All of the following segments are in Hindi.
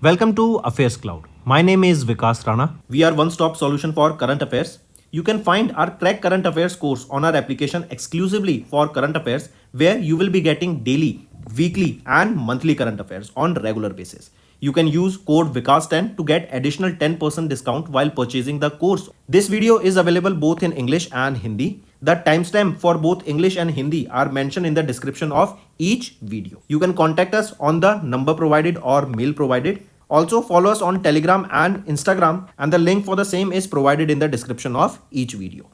Welcome to Affairs Cloud. My name is Vikas Rana. We are one-stop solution for current affairs. You can find our Crack Current Affairs course on our application exclusively for current affairs, where you will be getting daily, weekly and monthly current affairs on regular basis. You can use code VIKAS10 to get additional 10% discount while purchasing the course. This video is available both in English and Hindi. The timestamp for both English and Hindi are mentioned in the description of each video. You can contact us on the number provided or mail provided. Also follow us on Telegram and Instagram, and the link for the same is provided in the description of each video.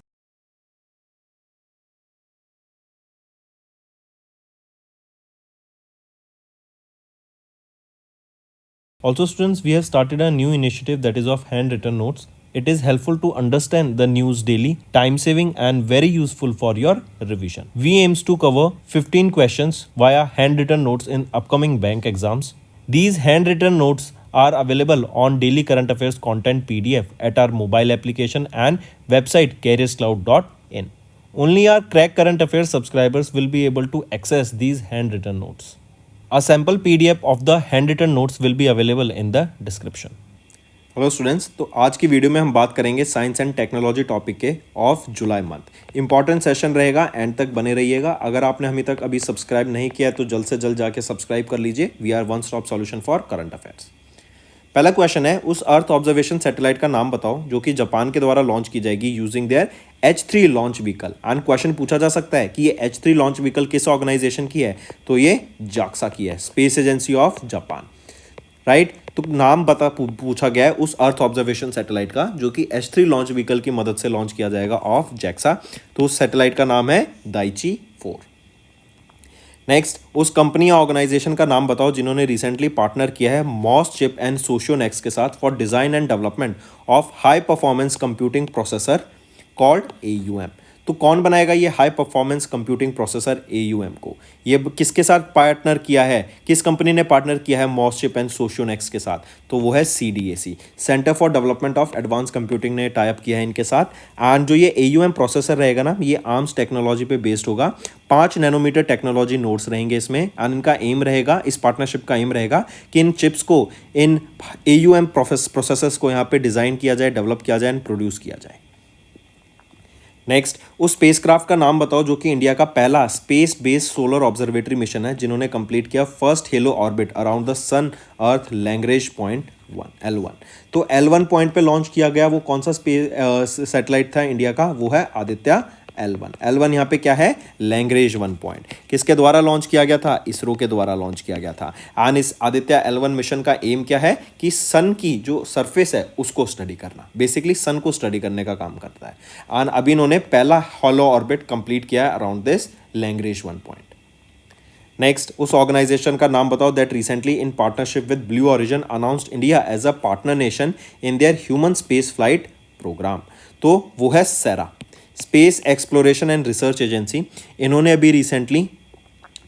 Also students, we have started a new initiative that is of handwritten notes. It is helpful to understand the news daily, time saving and very useful for your revision. We aims to cover 15 questions via handwritten notes in upcoming bank exams. These handwritten notes are available on daily current affairs content PDF at our mobile application and website careerscloud.in. Only our Crack Current Affairs subscribers will be able to access these handwritten notes. A sample PDF of the handwritten notes will be available in the description. Hello students, तो आज की वीडियो में हम बात करेंगे साइंस एंड टेक्नोलॉजी टॉपिक के of July month. Important session रहेगा, एंड तक बने रहिएगा। अगर आपने अभी तक अभी सब्सक्राइब नहीं किया तो जल्द से जल्द जाके सब्सक्राइब कर लीजिए। We are one stop solution for current affairs. पहला क्वेश्चन है, उस अर्थ ऑब्जर्वेशन सैटेलाइट का नाम बताओ जो कि जापान के द्वारा लॉन्च की जाएगी using their H3 launch vehicle. And question पूछा जा सकता है कि ये H3 लॉन्च व्हीकल किस ऑर्गेनाइजेशन की है, तो ये जाक्सा की है, space agency of Japan. Right, तो नाम पूछा गया है उस अर्थ ऑब्जर्वेशन सैटेलाइट का जो कि H3 लॉन्च व्हीकल की मदद से लॉन्च किया जाएगा ऑफ जैक्सा। तो उस सैटेलाइट का नाम है दाइची 4। नेक्स्ट, उस कंपनी या ऑर्गेनाइजेशन का नाम बताओ जिन्होंने रिसेंटली पार्टनर किया है मॉस चिप एंड सोशियोनेक्स के साथ for design and development of high performance computing processor called AUM। तो कौन बनाएगा ये high performance computing processor AUM को? ये किसके साथ पार्टनर किया है, किस कंपनी ने पार्टनर किया है मॉस चिप एंड सोशियोनेक्स के साथ? तो वो है CDAC, centre for development of advance computing ने टाई अप किया है इनके साथ। एंड जो ये AUM प्रोसेसर रहेगा ना, ये आर्म्स टेक्नोलॉजी पे बेस्ड होगा। 5 नैनोमीटर टेक्नोलॉजी नोड्स रहेंगे इसमें। एंड इनका एम रहेगा, इस पार्टनरशिप का एम रहेगा कि इन चिप्स को, इन AUM प्रोसेसर्स को यहाँ पे डिज़ाइन किया जाए, डेवलप किया जाए एंड प्रोड्यूस किया जाए। नेक्स्ट, उस स्पेसक्राफ्ट का नाम बताओ जो कि इंडिया का पहला space based solar observatory mission है जिन्होंने कंप्लीट किया first halo orbit around the sun earth Lagrange point L1। तो L1 पॉइंट पे लॉन्च किया गया वो कौन सा स्पेस सैटेलाइट था इंडिया का? वो है आदित्य L1 यहाँ पे क्या है? Lagrange 1 point. किसके द्वारा लॉन्च किया गया था? इसरो के द्वारा लॉन्च किया गया था। एंड इस आदित्य L1 मिशन का एम क्या है कि सन की जो सरफेस है उसको स्टडी करना, बेसिकली सन को स्टडी करने का काम करता है। एंड अभी इन्होंने पहला हॉलो ऑर्बिट कंप्लीट किया है around this Lagrange 1 point. Next, उस ऑर्गेनाइजेशन का नाम बताओ that recently in partnership with Blue Origin announced India as a partner nation in their human space flight programme. तो वो है SERA, space exploration and research agency. इन्होंने अभी रिसेंटली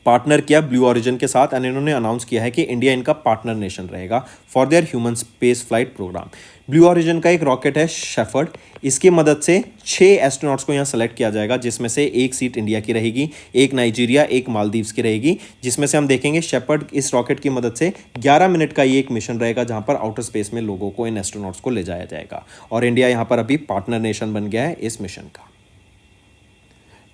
पार्टनर किया ब्लू ओरिजिन के साथ एंड इन्होंने अनाउंस किया है कि इंडिया इनका पार्टनर नेशन रहेगा for their human space flight programme. Blue Origin का एक रॉकेट है शेफर्ड, इसकी मदद से 6 एस्ट्रोनॉट्स को यहाँ सेलेक्ट किया जाएगा जिसमें से एक सीट इंडिया की रहेगी, एक नाइजीरिया, एक मालदीव्स की रहेगी। जिसमें से हम देखेंगे शेफर्ड इस रॉकेट की मदद से 11 मिनट का ये एक मिशन रहेगा जहाँ पर आउटर स्पेस में लोगों को, इन एस्ट्रोनॉट्स को ले जाया जाएगा। और इंडिया यहाँ पर अभी पार्टनर नेशन बन गया है इस मिशन का।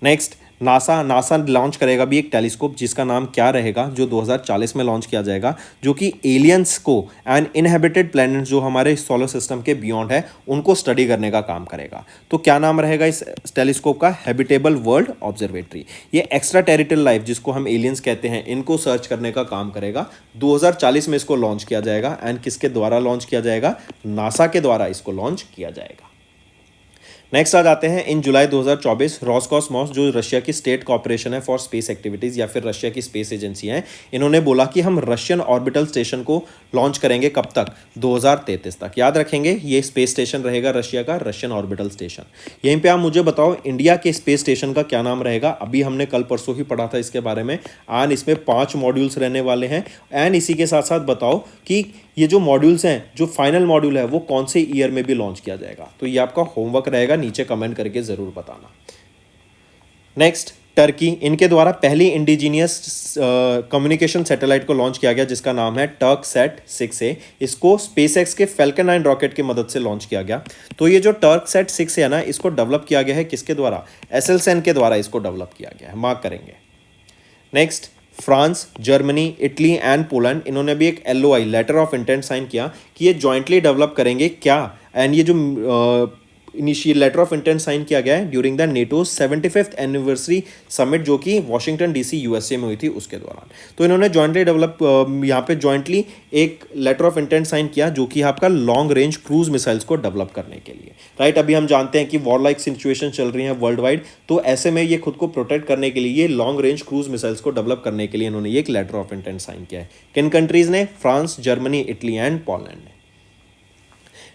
नेक्स्ट, नासा लॉन्च करेगा भी एक टेलीस्कोप जिसका नाम क्या रहेगा, जो 2040 में लॉन्च किया जाएगा, जो कि एलियंस को एंड इनहेबिटेड प्लैनेट्स जो हमारे सोलर सिस्टम के बियॉन्ड है उनको स्टडी करने का काम करेगा। तो क्या नाम रहेगा इस टेलीस्कोप का? Habitable world observatory. ये एक्स्ट्रा टेरिटोरियल लाइफ जिसको हम एलियंस कहते हैं इनको सर्च करने का काम करेगा। 2040 में इसको लॉन्च किया जाएगा। एंड किसके द्वारा लॉन्च किया जाएगा? नासा के द्वारा इसको लॉन्च किया जाएगा। नेक्स्ट आ जाते हैं, इन जुलाई 2024 रॉसकॉस्मॉस जो रशिया की स्टेट कॉर्पोरेशन है फॉर स्पेस एक्टिविटीज़ या फिर रशिया की स्पेस एजेंसी है, इन्होंने बोला कि हम रशियन ऑर्बिटल स्टेशन को लॉन्च करेंगे कब तक? 2033 तक। याद रखेंगे ये स्पेस स्टेशन रहेगा रशिया का, रशियन ऑर्बिटल स्टेशन। यहीं पे आप मुझे बताओ इंडिया के स्पेस स्टेशन का क्या नाम रहेगा? अभी हमने कल परसों ही पढ़ा था इसके बारे में। एंड इसमें 5 मॉड्यूल्स रहने वाले हैं। एंड इसी के साथ साथ बताओ कि ये जो मॉड्यूल्स हैं, जो फाइनल मॉड्यूल है वो कौन से ईयर में भी लॉन्च किया जाएगा? तो ये आपका होमवर्क रहेगा, नीचे कमेंट करके ज़रूर बताना। नेक्स्ट, टर्की, इनके द्वारा पहली इंडिजीनियस कम्युनिकेशन सैटेलाइट को लॉन्च किया गया जिसका नाम है टर्कसैट 6A। इसको स्पेसएक्स के फैल्कन 9 रॉकेट की मदद से लॉन्च किया गया। तो ये जो टर्कसैट 6A है ना, इसको डेवलप किया गया है किसके द्वारा? एसएलसेन के द्वारा इसको डेवलप किया गया है, मार्क करेंगे। Next, France, Germany, Italy and Poland, इन्होंने भी एक LOI letter of intent sign किया कि ये जॉइंटली डेवलप करेंगे क्या। एंड ये जो initial letter of intent sign किया गया है during the NATO 75th anniversary summit जो कि वाशिंगटन DC USA में हुई थी उसके दौरान। तो इन्होंने जॉइंटली डेवलप यहाँ पे जॉइंटली एक लेटर ऑफ इंटेंट साइन किया जो कि आपका लॉन्ग रेंज क्रूज मिसाइल्स को डेवलप करने के लिए, राइट। अभी हम जानते हैं कि वॉर लाइक सिचुएशन चल रही है वर्ल्ड वाइड, तो ऐसे में ये खुद को प्रोटेक्ट करने के लिए, ये लॉन्ग रेंज क्रूज मिसाइल्स को डेवलप करने के लिए इन्होंने ये एक लेटर ऑफ इंटेंट साइन किया है। किन कंट्रीज ने? France, Germany, Italy and Poland ने।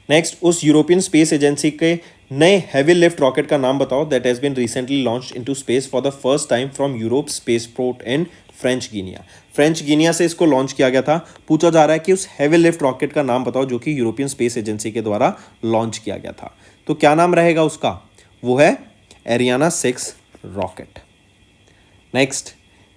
नेक्स्ट, उस यूरोपियन स्पेस एजेंसी के नए हैवी लिफ्ट रॉकेट का नाम बताओ that has been recently launched into space for the first time from Europe spaceport in French Guiana. French Guiana से इसको लॉन्च किया गया था। पूछा जा रहा है कि उस हैवी लिफ्ट रॉकेट का नाम बताओ जो कि यूरोपियन स्पेस एजेंसी के द्वारा लॉन्च किया गया था। तो क्या नाम रहेगा उसका? वो है Ariana 6 rocket. Next,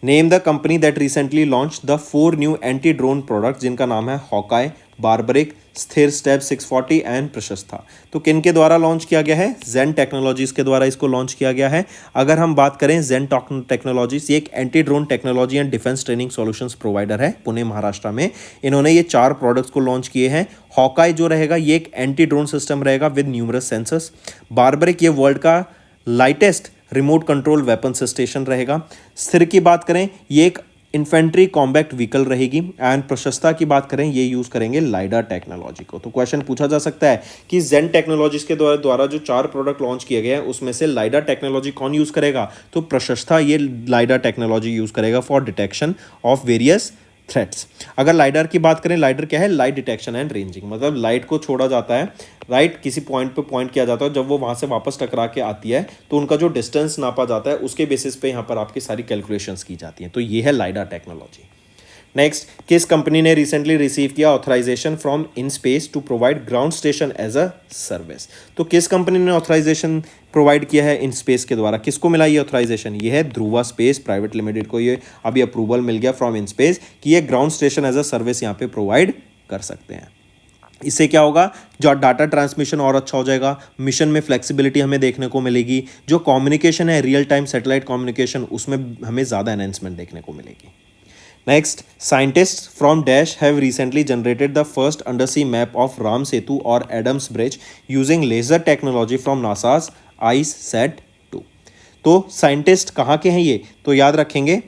name the company that recently launch the 4 new anti drone product जिनका नाम है हॉकाई, बारबरिक, स्थिर स्टेप 640 एंड प्रशस्ता। तो किन के द्वारा लॉन्च किया गया है? जेन टेक्नोलॉजीज के द्वारा इसको लॉन्च किया गया है। अगर हम बात करें जेन टेक्नोलॉजीज, ये एक anti drone technology and defence training solutions provider है पुणे महाराष्ट्र में। इन्होंने ये 4 प्रोडक्ट्स को लॉन्च किए हैं। हॉकाई जो रहेगा ये एक एंटी ड्रोन सिस्टम रहेगा विद न्यूमरस सेंसर्स। बारबरिक ये वर्ल्ड का lightest remote control weapon station रहेगा। स्थिर की बात करें ये एक इन्फेंट्री कॉम्बैक्ट व्हीकल रहेगी। एंड प्रशस्ता की बात करें ये यूज करेंगे लाइडा टेक्नोलॉजी को। तो क्वेश्चन पूछा जा सकता है कि जेन टेक्नोलॉजीज के द्वारा जो 4 प्रोडक्ट लॉन्च किए गए हैं उसमें से लाइडा टेक्नोलॉजी कौन यूज करेगा? तो प्रशस्ता ये लाइडा टेक्नोलॉजी यूज करेगा for detection of various threats. अगर लाइडर की बात करें, लाइडर क्या है? लाइट डिटेक्शन एंड रेंजिंग, मतलब लाइट को छोड़ा जाता है, राइट, किसी पॉइंट पे पॉइंट किया जाता है, जब वो वहां से वापस टकरा के आती है तो उनका जो डिस्टेंस नापा जाता है उसके बेसिस पे यहाँ पर आपकी सारी कैलकुलेशंस की जाती हैं। तो ये है लाइडा टेक्नोलॉजी। नेक्स्ट, किस कंपनी ने रिसेंटली रिसीव किया authorisation from in space to provide ground station as a service? तो किस कंपनी ने ऑथराइजेशन प्रोवाइड किया है इन स्पेस के द्वारा? किसको मिला ये ऑथराइजेशन? ये है ध्रुवा स्पेस प्राइवेट लिमिटेड को ये अभी अप्रूवल मिल गया फ्रॉम इन स्पेस कि ये ground station as a service यहाँ पे प्रोवाइड कर सकते हैं। इससे क्या होगा? जो डाटा ट्रांसमिशन और अच्छा हो जाएगा, मिशन में फ्लेक्सिबिलिटी हमें देखने को मिलेगी, जो कम्युनिकेशन है रियल टाइम सैटेलाइट कम्युनिकेशन उसमें हमें ज़्यादा एनहेंसमेंट देखने को मिलेगी। Next, scientists from Dash have recently generated the first undersea map of Ram Setu or Adams Bridge using laser technology from NASA's ICESat-2। तो साइंटिस्ट कहाँ के हैं ये? तो याद रखेंगे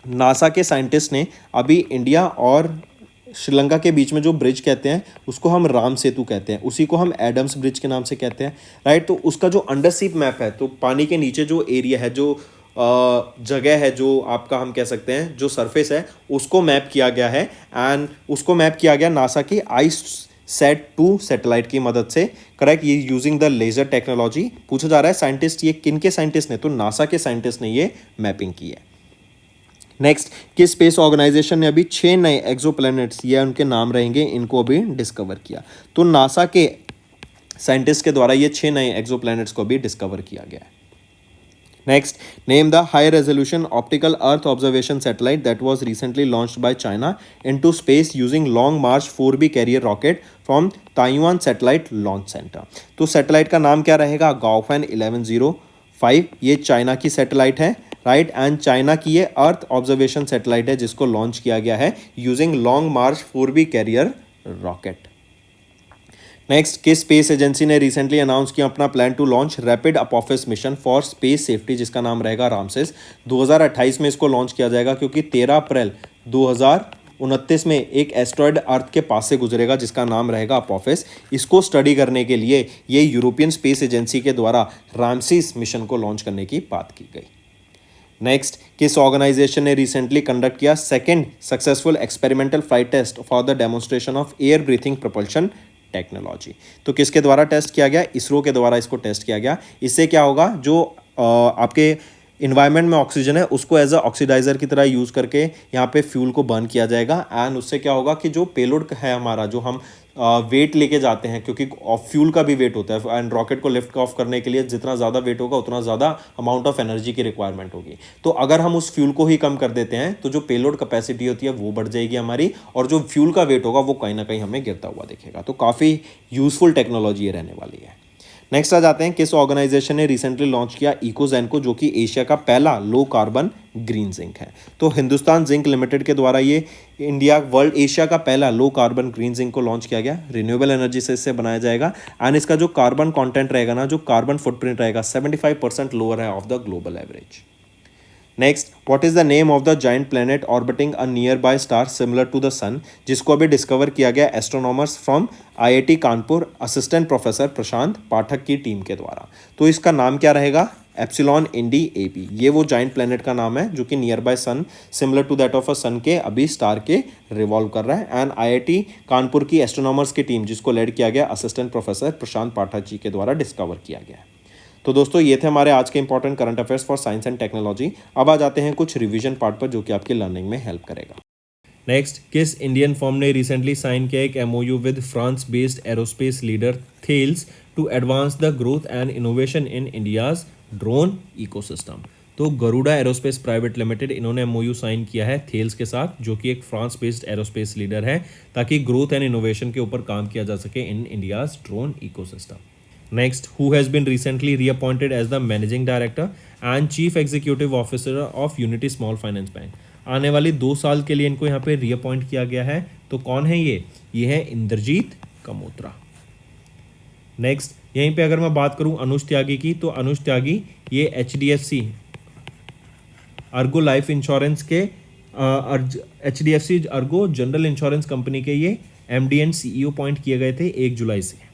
नासा के साइंटिस्ट ने अभी इंडिया और श्रीलंका के बीच में जो ब्रिज कहते हैं उसको हम राम सेतु कहते हैं, उसी को हम एडम्स ब्रिज के नाम से कहते हैं, राइट। तो उसका जो अंडरसी मैप है, तो पानी के नीचे जो एरिया है, जो जगह है, जो आपका हम कह सकते हैं जो सरफेस है, उसको मैप किया गया है। एंड उसको मैप किया गया नासा की ICESat-2 सैटेलाइट की मदद से, करेक्ट, ये यूजिंग द लेजर टेक्नोलॉजी। पूछा जा रहा है साइंटिस्ट ये किन के साइंटिस्ट ने? तो नासा के साइंटिस्ट ने ये मैपिंग की है। नेक्स्ट, किस स्पेस ऑर्गेनाइजेशन ने अभी 6 नए एक्सोप्लैनेट्स, ये उनके नाम रहेंगे, इनको अभी डिस्कवर किया? तो नासा के साइंटिस्ट के द्वारा ये 6 नए एक्सोप्लैनेट्स को भी डिस्कवर किया गया है। Next, name the high resolution optical Earth observation satellite that was recently launched by China into space using Long March 4B carrier rocket from Taiwan Satellite Launch Center। तो सैटेलाइट का नाम क्या रहेगा? गाओफैन 1105। ये चाइना की सैटेलाइट है, राइट, एंड चाइना की ये अर्थ ऑब्जर्वेशन सैटेलाइट है जिसको लॉन्च किया गया है using long march 4B carrier rocket. Next, किस स्पेस एजेंसी ने रिसेंटली अनाउंस किया अपना plan to launch rapid Apophis mission for space safety जिसका नाम रहेगा रामसेस? 2028 में इसको लॉन्च किया जाएगा क्योंकि 13 अप्रैल 2029 में एक एस्ट्रॉयड अर्थ के पास से गुजरेगा जिसका नाम रहेगा अपोफिस। इसको स्टडी करने के लिए ये यूरोपियन स्पेस एजेंसी के द्वारा रामसेस मिशन को लॉन्च करने की बात की गई। नेक्स्ट, किस ऑर्गेनाइजेशन ने रिसेंटली कंडक्ट किया second successful experimental flight test for the demonstration of air breathing propulsion technology? तो किसके द्वारा टेस्ट किया गया? इसरो के द्वारा इसको टेस्ट किया गया। इससे क्या होगा? जो आपके इन्वायरमेंट में ऑक्सीजन है उसको एज अ ऑक्सीडाइजर की तरह यूज़ करके यहाँ पे फ्यूल को बर्न किया जाएगा एंड उससे क्या होगा कि जो पेलोड है हमारा, जो हम वेट लेके जाते हैं, क्योंकि फ्यूल का भी वेट होता है एंड रॉकेट को लिफ्ट ऑफ करने के लिए जितना ज़्यादा वेट होगा उतना ज़्यादा अमाउंट ऑफ एनर्जी की रिक्वायरमेंट होगी। तो अगर हम उस फ्यूल को ही कम कर देते हैं तो जो पेलोड कैपेसिटी होती है वो बढ़ जाएगी हमारी, और जो फ्यूल का वेट होगा वो कहीं ना कहीं हमें गिरता हुआ दिखेगा। तो काफ़ी यूजफुल टेक्नोलॉजी ये रहने वाली है। नेक्स्ट आ जाते हैं, किस ऑर्गेनाइजेशन ने रिसेंटली लॉन्च किया इकोजैन को, जो कि एशिया का पहला लो कार्बन ग्रीन जिंक है। तो हिंदुस्तान जिंक लिमिटेड के द्वारा ये इंडिया वर्ल्ड एशिया का पहला लो कार्बन ग्रीन जिंक को लॉन्च किया गया। रिन्यूएबल एनर्जी से इससे बनाया जाएगा एंड इसका जो कार्बन कंटेंट रहेगा ना, जो कार्बन फुटप्रिंट रहेगा 75% लोअर है of the global average. Next, what is the name of the giant planet orbiting a nearby star similar to the sun, जिसको अभी डिस्कवर किया गया astronomers from IIT Kanpur assistant professor Prashant Pathak की टीम के द्वारा। तो इसका नाम क्या रहेगा, एप्सिलॉन इंडी एपी। ये वो जाइंट प्लेनेट का नाम है जो कि nearby sun similar to that of a sun के अभी स्टार के रिवॉल्व कर रहा है एंड आईआईटी कानपुर की एस्ट्रोनॉमर्स की टीम जिसको लेड किया गया असिस्टेंट प्रोफेसर प्रशांत पाठक जी के द्वारा डिस्कवर किया गया है। तो दोस्तों ये थे हमारे आज के important current affairs for science and technology. अब आ जाते हैं कुछ रिवीजन पार्ट पर जो कि आपकी लर्निंग में हेल्प करेगा। नेक्स्ट, किस इंडियन फर्म ने रिसेंटली साइन किया एक MoU with France based aerospace leader Thales to advance the growth and innovation in India's drone ecosystem. तो गरुड़ा एरोस्पेस प्राइवेट लिमिटेड इन्होंने एमओयू साइन किया है थेल्स के साथ, जो कि एक फ्रांस बेस्ड एरोस्पेस लीडर है, ताकि ग्रोथ एंड इनोवेशन के ऊपर काम किया जा सके इन India's drone ecosystem. Next, who has been recently reappointed as the managing director and chief executive officer of Unity Small Finance Bank। आने वाली 2 साल के लिए इनको यहाँ पे रीअपॉइंट किया गया है। तो कौन है ये है इंद्रजीत कमोत्रा। नेक्स्ट, यहीं पे अगर मैं बात करूं अनुज त्यागी की, तो अनुज त्यागी ये HDFC अर्गो लाइफ इंश्योरेंस के HDFC Ergo general insurance company के ये MD एंड CEO अपॉइंट किए गए थे 1 जुलाई से।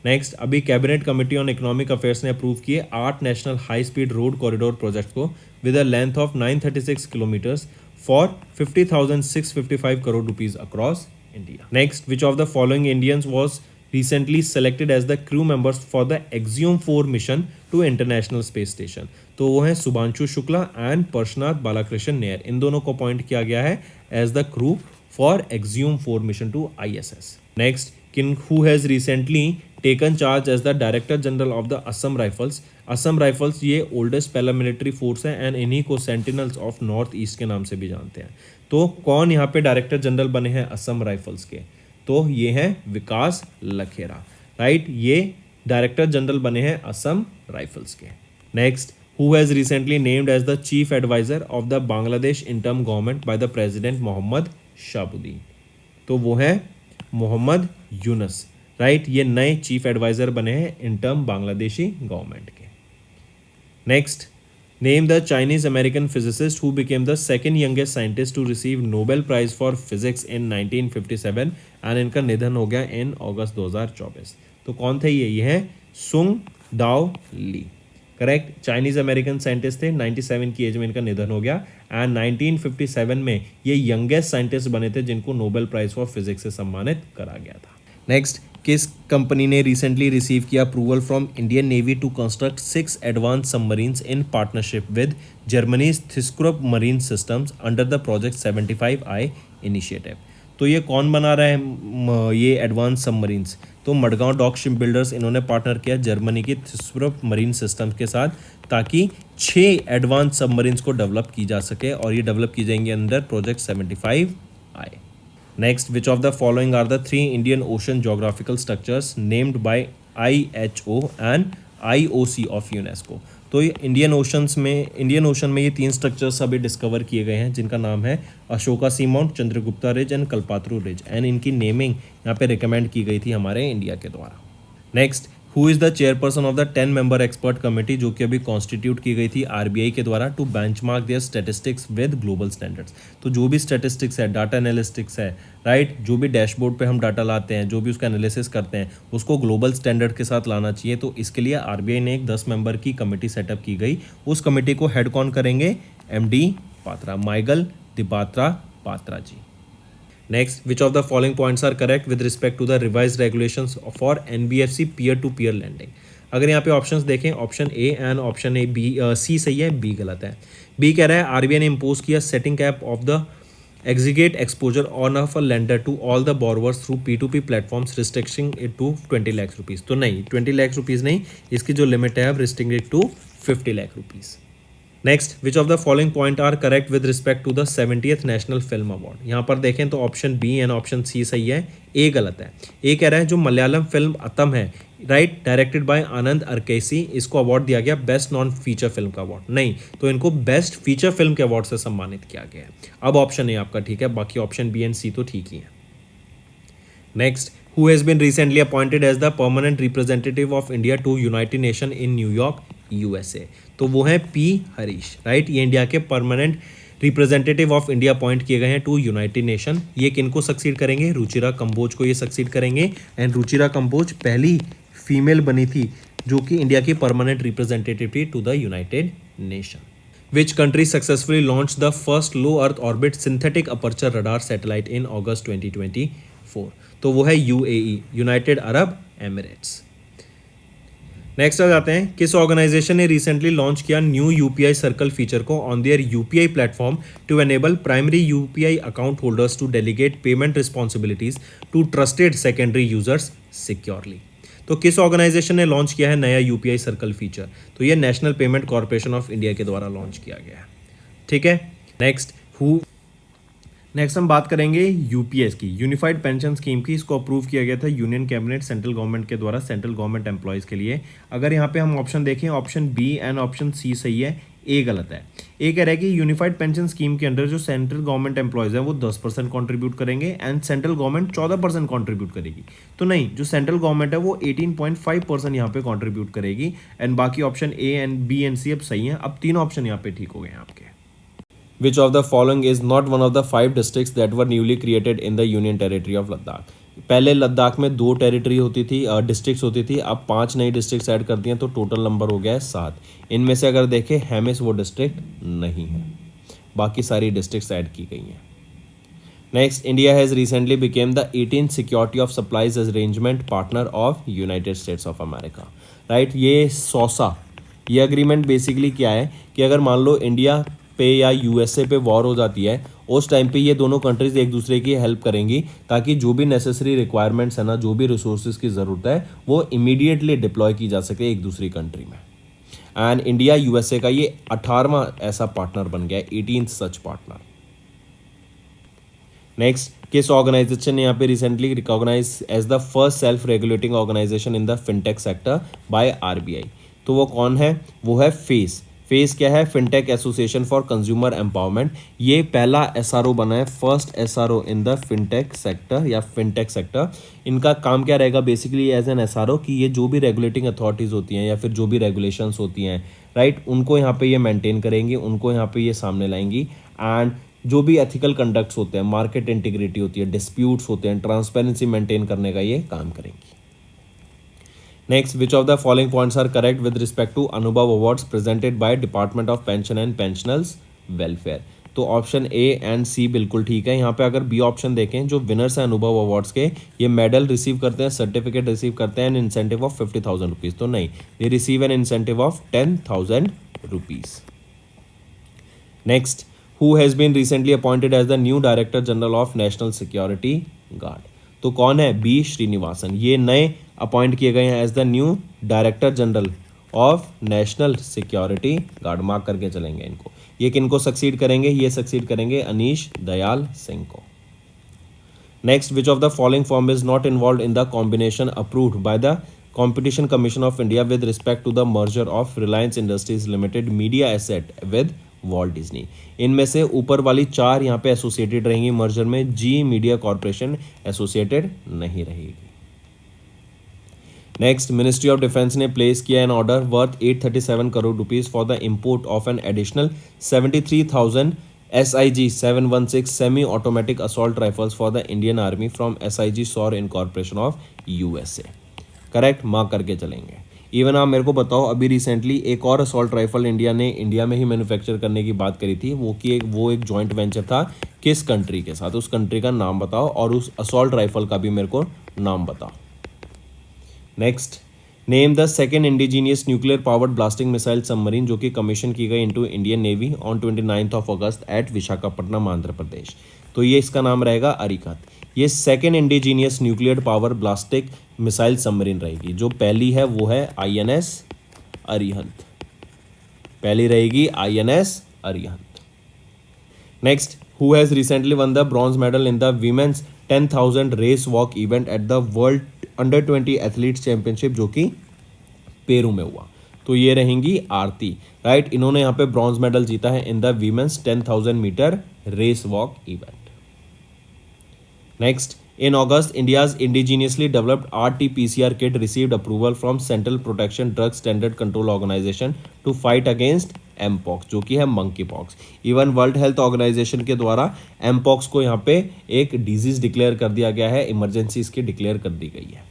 नेक्स्ट, अभी cabinet committee on economic affairs ने अप्रूव किए 8 national high speed road corridor project को with a length of 936 kilometres for 50,655 crore rupees across India. Next, which of the following Indians was recently selected as the crew members for the Axiom 4 mission to International Space Station। तो वो हैं सुभांशु शुक्ला एंड परशनाथ बालाकृष्ण नेयर। इन दोनों को अपॉइंट किया गया है as the crew for Axiom 4 mission to ISS। Next, who has recently taken charge as the Director General of the Assam Rifles। Assam rifles ये ओल्डेस्ट पैरामिलिट्री फोर्स है एंड इन्हीं को सेंटिनल्स ऑफ नॉर्थ ईस्ट के नाम से भी जानते हैं। तो कौन यहाँ पे डायरेक्टर जनरल बने हैं असम राइफल्स के, तो ये हैं विकास लखेरा, राइट। ये डायरेक्टर जनरल बने हैं असम राइफल्स के। Next, who has recently named as the chief adviser of the Bangladesh interim government by the president Mohammed Shahabuddin. तो वो है मोहम्मद यूनस, राइट। ये नए चीफ एडवाइजर बने हैं इंटर्म बांग्लादेशी गवर्नमेंट के। Next, name the Chinese American physicist who became the second youngest scientist to receive Nobel prize for physics in 1957 and इनका निधन हो गया इन अगस्त 2024। तो कौन थे ये हैं सुंग डाओ ली, करेक्ट। चाइनीज अमेरिकन साइंटिस्ट थे, 97 की एज में इनका निधन हो गया एंड 1957 में ये यंगेस्ट साइंटिस्ट बने थे जिनको नोबेल प्राइज फॉर फिजिक्स से सम्मानित करा गया था। नेक्स्ट, किस कंपनी ने रिसेंटली रिसीव किया approval from Indian navy to construct 6 advance submarines in partnership with Germany's thyssenkrupp marine systems under the project 75I initiative. तो ये कौन बना रहा है ये एडवांस सबमरीन्स, तो मडगांव डॉक शिप बिल्डर्स इन्होंने पार्टनर किया जर्मनी की थिस्क्रुप मरीन सिस्टम्स के साथ, ताकि 6 एडवांस सबमरीन्स को डेवलप की जा सके और ये डेवलप की जाएंगे under project 75I। Next, which of the following are the 3 Indian Ocean geographical structures named by IHO and IOC of UNESCO। तो ये इंडियन ओशन में ये 3 स्ट्रक्चर्स अभी डिस्कवर किए गए हैं जिनका नाम है Ashoka seamount, Chandragupta ridge and Kalpataru ridge, and इनकी नेमिंग यहाँ पे रिकमेंड की गई थी हमारे इंडिया के द्वारा। Next, who is the chairperson of the 10 member expert committee जो कि अभी कॉन्स्टिट्यूट की गई थी RBI के द्वारा to benchmark their statistics with global standards. तो जो भी स्टैटिस्टिक्स है, डाटा एनालिस्टिक्स है, राइट, जो भी डैशबोर्ड पे हम डाटा लाते हैं, जो भी उसका एनालिसिस करते हैं, उसको ग्लोबल स्टैंडर्ड के साथ लाना चाहिए। तो इसके लिए RBI ने एक 10 मेंबर की कमेटी सेटअप की गई। उस कमेटी को हेड कौन करेंगे, MD Patra, माइगल दिपात्रा Patra ji. Next, which of the following points are correct with respect to the revised regulations for NBFC peer-to-peer lending? अगर यहाँ पे ऑप्शंस देखें, option A and option A B C सही है, बी गलत है। बी कह रहा है आरबीआई ने इम्पोज किया setting cap of the aggregate exposure on of a lender to all the borrowers through P2P platforms restricting it to 20 lakh rupees. तो नहीं, 20 लाख रुपीज़ नहीं, इसकी जो लिमिट है अब restricted to 50 lakh rupees. Next, which of the following point are correct with respect to the 70th national film award. यहाँ पर देखें तो option B and option C सही है, ए गलत है। ए कह रहा है जो मलयालम फिल्म अतम है, राइट, डायरेक्टेड बाय आनंद अरकेसी, इसको अवार्ड दिया गया बेस्ट नॉन फीचर फिल्म का अवार्ड। नहीं, तो इनको बेस्ट फीचर फिल्म के अवार्ड से सम्मानित किया गया है। अब ऑप्शन ए आपका ठीक है, बाकी ऑप्शन बी एंड सी तो ठीक ही है। Next, who has been recently appointed as the permanent representative of India to United Nations in New York, USA। तो वो है पी हरीश, राइट। ये इंडिया के permanent representative of India appoint किए गए हैं टू यूनाइटेड नेशन। ये किनको सक्सीड करेंगे? रुचिरा कंबोज को ये सक्सीड करेंगे। एंड रुचिरा कंबोज पहली फीमेल बनी थी जो कि इंडिया की परमानेंट रिप्रेजेंटेटिव थी to the United Nation. Which country successfully launched the first low Earth orbit synthetic aperture radar satellite in August 2024? तो वो है UAE, united Arab emirates. Next आ जाते हैं, किस ऑर्गेनाइजेशन ने रिसेंटली लॉन्च किया न्यू यूपीआई सर्कल फीचर को on their UPI platform to enable primary UPI account holders to delegate payment responsibilities to trusted secondary users securely. तो किस ऑर्गेनाइजेशन ने लॉन्च किया है नया यूपीआई सर्कल फीचर? तो ये national payment corporation of India के द्वारा लॉन्च किया गया है। ठीक है। नेक्स्ट हम बात करेंगे यूपीएस की, यूनिफाइड पेंशन स्कीम की। इसको अप्रूव किया गया था यूनियन कैबिनेट सेंट्रल गवर्नमेंट के द्वारा सेंट्रल गवर्नमेंट एम्प्लॉयज़ के लिए। अगर यहाँ पे हम ऑप्शन देखें, option B and option C सही है, ए गलत है। ए कह रहा है कि यूनिफाइड पेंशन स्कीम के अंडर जो सेंट्रल गवर्नमेंट एम्प्लॉयज़ हैं वो 10% कॉन्ट्रीब्यूट करेंगे एंड सेंट्रल गवर्नमेंट 14% कॉन्ट्रीब्यूट करेगी। तो नहीं, जो सेंट्रल गवर्नमेंट है वो 18.5% यहाँ पे कॉन्ट्रीब्यूट करेगी। एंड बाकी option A and B and C अब सही हैं। अब तीनों ऑप्शन यहाँ पे ठीक हो गए हैं आपके। Which of the following is not one of the 5 districts that were newly created in the Union Territory of Ladakh? पहले लद्दाख में 2 टेरिटरी होती थी, डिस्ट्रिक्ट्स होती थी। अब 5 नई डिस्ट्रिक्ट्स ऐड कर दिए तो टोटल नंबर हो गया है 7। इनमें से अगर देखें हेमिस वो डिस्ट्रिक्ट नहीं है, बाकी सारी डिस्ट्रिक्ट्स ऐड की गई हैं। Next, India has recently became the 18th security of supplies arrangement partner of United states of America, right. ये सौसा, ये अग्रीमेंट बेसिकली क्या है कि अगर मान लो इंडिया पे या यूएसए पे वॉर हो जाती है, उस टाइम पे ये दोनों कंट्रीज एक दूसरे की हेल्प करेंगी ताकि जो भी नेसेसरी रिक्वायरमेंट्स है ना, जो भी रिसोर्सेज की ज़रूरत है वो इमीडिएटली डिप्लॉय की जा सके एक दूसरी कंट्री में। एंड इंडिया यूएसए का ये 18वां ऐसा पार्टनर बन गया है, 18th सच पार्टनर। नेक्स्ट, किस ऑर्गेनाइजेशन ने यहाँ पे recently recognise as the first self regulating organisation in the fintech sector by RBI? तो वो कौन है? वो है फेस। फेस क्या है? Fintech association for consumer empowerment. ये पहला एसआरओ बना है, first SRO in the fintech sector या फिनटेक सेक्टर। इनका काम क्या रहेगा बेसिकली एज एन एसआरओ कि ये जो भी रेगुलेटिंग अथॉरिटीज़ होती हैं या फिर जो भी रेगुलेशंस होती हैं, राइट, उनको यहाँ पे ये मेंटेन करेंगी, उनको यहाँ पे ये सामने लाएंगी। एंड जो भी एथिकल कंडक्ट्स होते हैं, मार्केट इंटीग्रिटी होती है, डिस्प्यूट्स होते हैं, ट्रांसपेरेंसी मेंटेन करने का ये काम करेंगी। Next, which of the following points are correct with respect to अनुभव awards presented by Department of Pension and Pensioners Welfare? तो ऑप्शन ए एंड सी बिल्कुल ठीक है। यहाँ पे अगर बी ऑप्शन देखें, जो विनर्स हैं अनुभव अवार्ड्स के, ये मेडल रिसीव करते हैं, सर्टिफिकेट रिसीव करते हैं एंड इंसेंटिव ऑफ 50,000 रुपीज़। तो नहीं, ये receive an incentive of 10,000 rupees. Next, who has been recently appointed as the new director general of national security guard? तो कौन है? बी श्रीनिवासन। ये नए अपॉइंट किए गए हैं as the new director general of national security guard. Mark करके चलेंगे इनको। ये किनको सक्सीड करेंगे? ये सक्सीड करेंगे अनीश दयाल सिंह को। Next, which of the following form is not involve in the combination approved by the competition commission of India with respect to the merger of Reliance industries limited media asset with Walt Disney? इनमें से ऊपर वाली 4 यहाँ पे एसोसिएटेड रहेंगी मर्जर में, जी मीडिया कॉर्पोरेशन एसोसिएटेड नहीं रहेगी। नेक्स्ट, मिनिस्ट्री ऑफ डिफेंस ने प्लेस किया an order worth 837 crore rupees for the import of an additional 73,000 SIG 716 semi automatic assault rifles for the Indian army from SIG Sauer incorporation of USA। Correct, mark करके चलेंगे। इवन आप मेरे को बताओ, अभी रिसेंटली एक और असॉल्ट राइफल इंडिया ने इंडिया में ही मैन्युफैक्चर करने की बात करी थी, वो एक जॉइंट वेंचर था किस कंट्री के साथ? उस कंट्री का नाम बताओ और उस असॉल्ट राइफल का भी मेरे को नाम बताओ। Next, name the second indigenous nuclear powered ballistic missile submarine जो कि कमीशन की गई into Indian navy on 29 of August at Visakhapatnam Andhra Pradesh. तो ये इसका नाम रहेगा अरिहंत। ये second indigenous nuclear power ballistic missile submarine रहेगी। जो पहली है वो है INS अरिहंत, पहली रहेगी INS Arihant. Next, who has recently won the bronze medal in the women's 10,000 race walk event at the world under 20 athletes championship जो कि पेरू में हुआ। तो ये रहेंगी आरती, राइट। इन्होंने यहाँ पे ब्रॉन्ज मेडल जीता है in the women's 10,000 metre race walk event. Next, in August, India's indigenously developed RT-PCR kit received approval from Central Protection Drug Standard Control Organization to fight against Mpox, जो कि है monkey pox. Even world health organisation के द्वारा Mpox को यहाँ पे एक डिजीज डिक्लेयर कर दिया गया है, इमरजेंसी इसकी डिक्लेयर कर दी गई है।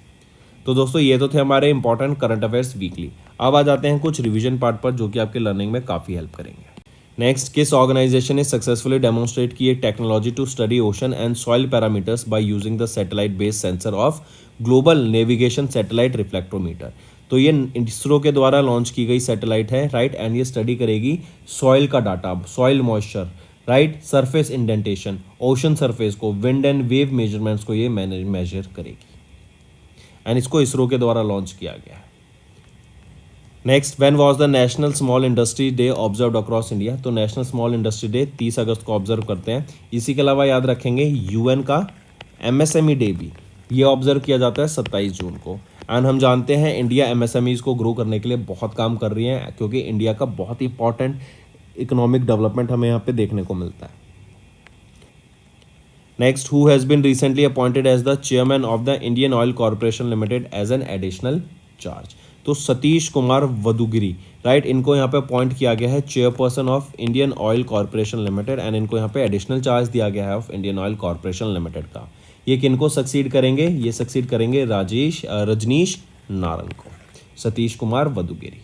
तो दोस्तों ये तो थे हमारे इंपॉर्टेंट करंट अफेयर्स वीकली। अब आ जाते हैं कुछ रिवीजन पार्ट पर जो कि आपके लर्निंग में काफ़ी हेल्प करेंगे। नेक्स्ट, किस ऑर्गेनाइजेशन ने सक्सेसफुली डेमोन्स्ट्रेट की एक technology to study ocean and soil parameters by using the satellite based sensor of global navigation satellite reflectometer. तो ये इसरो के द्वारा लॉन्च की गई सैटेलाइट है, राइट। एंड ये स्टडी करेगी सॉइल का data, soil moisture, right, surface indentation, ocean surface को, विंड एंड वेव मेजरमेंट्स को ये मेजर करेगी। एंड इसको इसरो के द्वारा लॉन्च किया गया है। Next, when was the national small industry day observed across India. तो नेशनल स्मॉल इंडस्ट्री डे 30 अगस्त को ऑब्जर्व करते हैं। इसी के अलावा याद रखेंगे UN का MSME डे भी ये ऑब्जर्व किया जाता है 27 जून को। एंड हम जानते हैं इंडिया MSMEs को ग्रो करने के लिए बहुत काम कर रही है, क्योंकि इंडिया का बहुत इंपॉर्टेंट इकोनॉमिक डेवलपमेंट हमें यहाँ पे देखने को मिलता है। Next, who has been recently appointed as the chairman of the Indian oil corporation limited as an additional charge. तो सतीश कुमार वदुगिरी, राइट, इनको यहाँ पे अपॉइंट किया गया है chairperson of Indian oil corporation limited. And इनको यहाँ पे एडिशनल चार्ज दिया गया है of Indian oil corporation limited का। ये किनको सक्सीड करेंगे? ये सक्सीड करेंगे रजनीश नारंग को, सतीश कुमार वदुगिरी।